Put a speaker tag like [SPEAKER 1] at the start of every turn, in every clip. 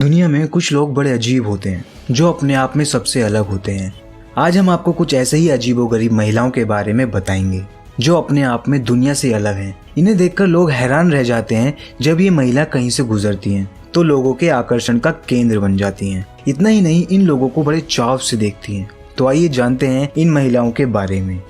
[SPEAKER 1] दुनिया में कुछ लोग बड़े अजीब होते हैं जो अपने आप में सबसे अलग होते हैं। आज हम आपको कुछ ऐसे ही अजीबोगरीब महिलाओं के बारे में बताएंगे जो अपने आप में दुनिया से अलग हैं। इन्हें देखकर लोग हैरान रह जाते हैं। जब ये महिला कहीं से गुजरती हैं तो लोगों के आकर्षण का केंद्र बन जाती हैं। इतना ही नहीं, इन लोगों को बड़े चाव से देखती हैं। तो आइए जानते हैं इन महिलाओं के बारे में।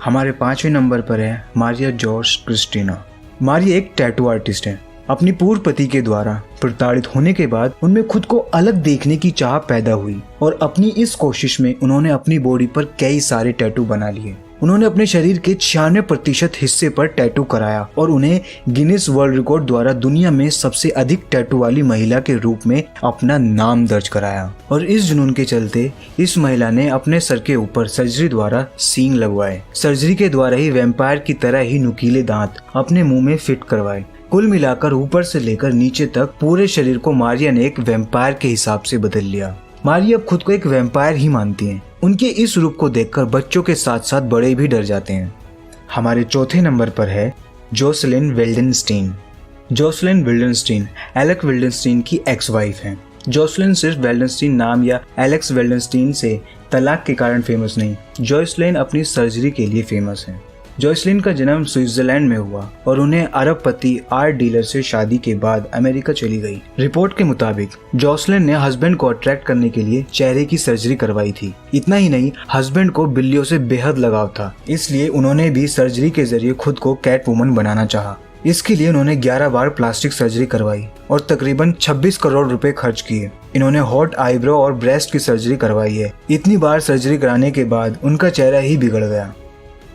[SPEAKER 1] हमारे 5वें नंबर पर है मारिया जॉर्ज क्रिस्टीना। मारिया एक टैटू आर्टिस्ट है। अपनी पूर्व पति के द्वारा प्रताड़ित होने के बाद उनमें खुद को अलग देखने की चाह पैदा हुई और अपनी इस कोशिश में उन्होंने अपनी बॉडी पर कई सारे टैटू बना लिए। उन्होंने अपने शरीर के 96% हिस्से पर टैटू कराया और उन्हें गिनीज वर्ल्ड रिकॉर्ड द्वारा दुनिया में सबसे अधिक टैटू वाली महिला के रूप में अपना नाम दर्ज कराया। और इस जुनून के चलते इस महिला ने अपने सर के ऊपर सर्जरी द्वारा सींग लगवाए। सर्जरी के द्वारा ही वैम्पायर की तरह ही नुकीले दांत अपने मुंह में फिट करवाए। कुल मिलाकर ऊपर से लेकर नीचे तक पूरे शरीर को मारिया ने एक वैम्पायर के हिसाब से बदल लिया। मारिया अब खुद को एक वैम्पायर ही मानती हैं। उनके इस रूप को देखकर बच्चों के साथ साथ बड़े भी डर जाते हैं। हमारे 4थे नंबर पर है जोसेलिन विल्डेनस्टीन। जोसेलिन विल्डेनस्टीन एलेक्स विल्डेनस्टीन की एक्स वाइफ हैं। जोसेलिन सिर्फ विल्डेनस्टीन नाम या एलेक्स विल्डेनस्टीन से तलाक के कारण फेमस नहीं, जोसेलिन अपनी सर्जरी के लिए फेमस है। जोसेलिन का जन्म स्विट्जरलैंड में हुआ और उन्हें अरब पति आर्ट डीलर से शादी के बाद अमेरिका चली गई। रिपोर्ट के मुताबिक जोसेलिन ने हस्बैंड को अट्रैक्ट करने के लिए चेहरे की सर्जरी करवाई थी। इतना ही नहीं, हस्बैंड को बिल्लियों से बेहद लगाव था, इसलिए उन्होंने भी सर्जरी के जरिए खुद को कैट वुमन बनाना चाहा। इसके लिए उन्होंने 11 बार प्लास्टिक सर्जरी करवाई और तकरीबन 26 करोड़ रुपए खर्च किए। इन्होंने हॉट आईब्रो और ब्रेस्ट की सर्जरी करवाई है। इतनी बार सर्जरी कराने के बाद उनका चेहरा ही बिगड़ गया।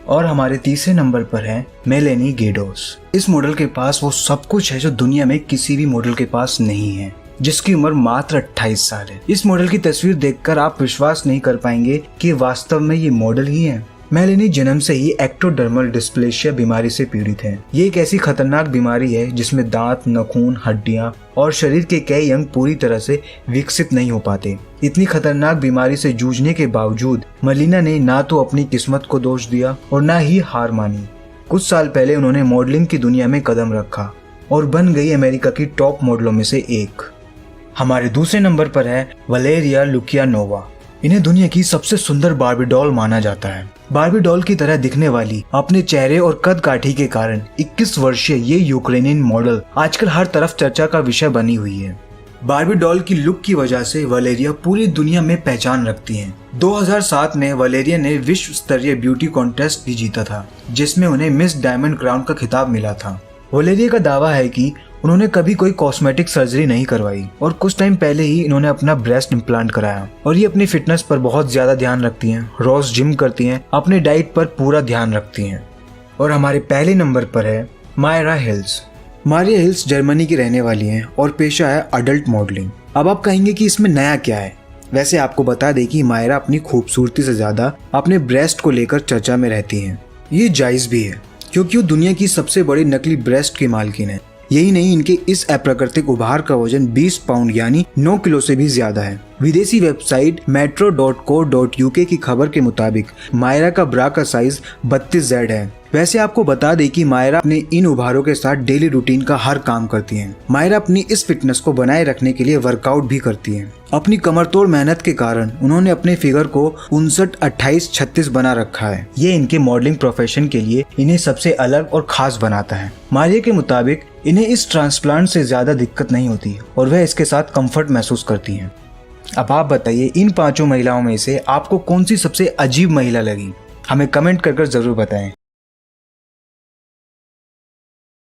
[SPEAKER 1] और हमारे 3रे नंबर पर है मेलेनी गेडोस। इस मॉडल के पास वो सब कुछ है जो दुनिया में किसी भी मॉडल के पास नहीं है, जिसकी उम्र मात्र 28 साल है। इस मॉडल की तस्वीर देखकर आप विश्वास नहीं कर पाएंगे कि वास्तव में ये मॉडल ही है। मेलेनी जन्म से ही एक्टोडर्मल डिस्प्लेसिया बीमारी से पीड़ित है। ये एक ऐसी खतरनाक बीमारी है जिसमें दांत, नाखून, हड्डियां और शरीर के कई अंग पूरी तरह से विकसित नहीं हो पाते। इतनी खतरनाक बीमारी से जूझने के बावजूद मेलिना ने ना तो अपनी किस्मत को दोष दिया और ना ही हार मानी। कुछ साल पहले उन्होंने मॉडलिंग की दुनिया में कदम रखा और बन गई अमेरिका की टॉप मॉडलों में से एक। हमारे 2रे नंबर पर है वलेरिया लुकियानोवा। इन्हें दुनिया की सबसे सुंदर बार्बी डॉल माना जाता है। बार्बी डॉल की तरह दिखने वाली अपने चेहरे और कद काठी के कारण 21 वर्षीय ये यूक्रेनियन मॉडल आजकल हर तरफ चर्चा का विषय बनी हुई है। बार्बी डॉल की लुक की वजह से वलेरिया पूरी दुनिया में पहचान रखती हैं। 2007 में वलेरिया ने विश्व स्तरीय ब्यूटी कॉन्टेस्ट भी जीता था, जिसमें उन्हें मिस डायमंड क्राउन का खिताब मिला था। वलेरिया का दावा है कि उन्होंने कभी कोई कॉस्मेटिक सर्जरी नहीं करवाई और कुछ टाइम पहले ही इन्होंने अपना ब्रेस्ट इम्प्लांट कराया। और ये अपनी फिटनेस पर बहुत ज्यादा ध्यान रखती हैं, रोज जिम करती हैं, अपने डाइट पर पूरा ध्यान रखती हैं। और हमारे पहले नंबर पर है Myra Hills. Maria Hills Germany की रहने वाली हैं और पेशा है अडल्ट मॉडलिंग। अब आप कहेंगे कि इसमें नया क्या है। वैसे आपको बता दें कि मायरा अपनी खूबसूरती से ज्यादा अपने ब्रेस्ट को लेकर चर्चा में रहती हैं। ये जायज भी है क्योंकि वो दुनिया की सबसे बड़ी नकली ब्रेस्ट की मालकिन है। यही नहीं, इनके इस अप्राकृतिक उभार का वजन 20 पाउंड यानी 9 किलो से भी ज्यादा है। विदेशी वेबसाइट metro.co.uk की खबर के मुताबिक मायरा का ब्रा का साइज 32Z है। वैसे आपको बता दें कि मायरा अपने इन उभारों के साथ डेली रूटीन का हर काम करती हैं। मायरा अपनी इस फिटनेस को बनाए रखने के लिए वर्कआउट भी करती हैं। अपनी कमरतोड़ मेहनत के कारण उन्होंने अपने फिगर को 59, 28, 36 बना रखा है। ये इनके मॉडलिंग प्रोफेशन के लिए इन्हें सबसे अलग और खास बनाता है। मारिया के मुताबिक इन्हें इस ट्रांसप्लांट से ज्यादा दिक्कत नहीं होती और वह इसके साथ कंफर्ट महसूस करती हैं। अब आप बताइए, इन 5 महिलाओं में से आपको कौन सी सबसे अजीब महिला लगी? हमें कमेंट कर जरूर बताएं।